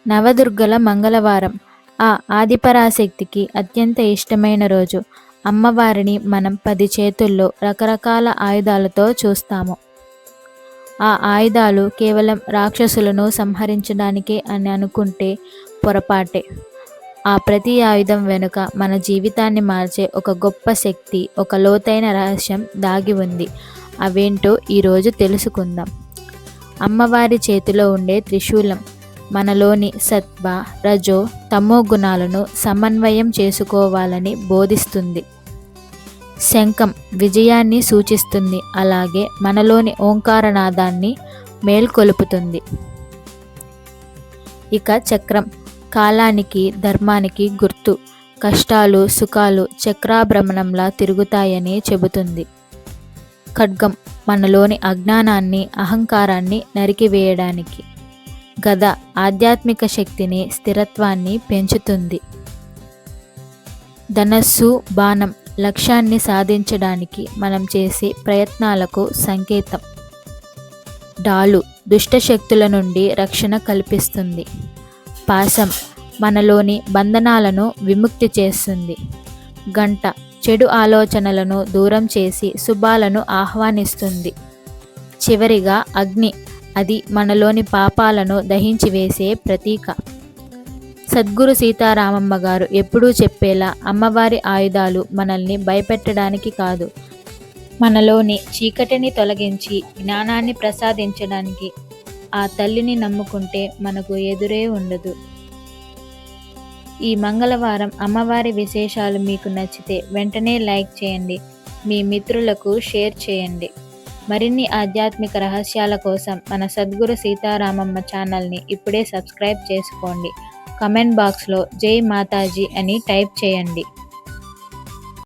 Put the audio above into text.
నవదుర్గల మంగళవారం. ఆ ఆదిపరాశక్తికి అత్యంత ఇష్టమైన రోజు. అమ్మవారిని మనం 10 చేతుల్లో రకరకాల ఆయుధాలతో చూస్తాము. ఆ ఆయుధాలు కేవలం రాక్షసులను సంహరించడానికే అని అనుకుంటే పొరపాటే. ఆ ప్రతి ఆయుధం వెనుక మన జీవితాన్ని మార్చే ఒక గొప్ప శక్తి, ఒక లోతైన రహస్యం దాగి ఉంది. అవేంటో ఈరోజు తెలుసుకుందాం. అమ్మవారి చేతిలో ఉండే త్రిశూలం మనలోని సత్వ, రజో, తమో గుణాలను సమన్వయం చేసుకోవాలని బోధిస్తుంది. శంఖం విజయాన్ని సూచిస్తుంది, అలాగే మనలోని ఓంకారనాదాన్ని మేల్కొలుపుతుంది. ఇక చక్రం కాలానికి, ధర్మానికి గుర్తు. కష్టాలు, సుఖాలు చక్రాభ్రమణంలా తిరుగుతాయని చెబుతుంది. ఖడ్గం మనలోని అజ్ఞానాన్ని, అహంకారాన్ని నరికివేయడానికి. గద ఆధ్యాత్మిక శక్తిని, స్థిరత్వాన్ని పెంచుతుంది. ధనస్సు, బాణం లక్ష్యాన్ని సాధించడానికి మనం చేసే ప్రయత్నాలకు సంకేతం. డాలు దుష్టశక్తుల నుండి రక్షణ కల్పిస్తుంది. పాశం మనలోని బంధనాలను విముక్తి చేస్తుంది. గంట చెడు ఆలోచనలను దూరం చేసి శుభాలను ఆహ్వానిస్తుంది. చివరిగా అగ్ని, అది మనలోని పాపాలను దహించివేసే ప్రతీక. సద్గురు సీతారామమ్మ గారు ఎప్పుడూ చెప్పేలా, అమ్మవారి ఆయుధాలు మనల్ని భయపెట్టడానికి కాదు, మనలోని చీకటిని తొలగించి జ్ఞానాన్ని ప్రసాదించడానికి. ఆ తల్లిని నమ్ముకుంటే మనకు ఎదురే ఉండదు. ఈ మంగళవారం అమ్మవారి విశేషాలు మీకు నచ్చితే వెంటనే లైక్ చేయండి, మీ మిత్రులకు షేర్ చేయండి. మరిన్ని ఆధ్యాత్మిక రహస్యాల కోసం మన సద్గురు సీతారామమ్మ ఛానల్ని ఇప్పుడే సబ్స్క్రైబ్ చేసుకోండి. కమెంట్ బాక్స్లో జై మాతాజీ అని టైప్ చేయండి.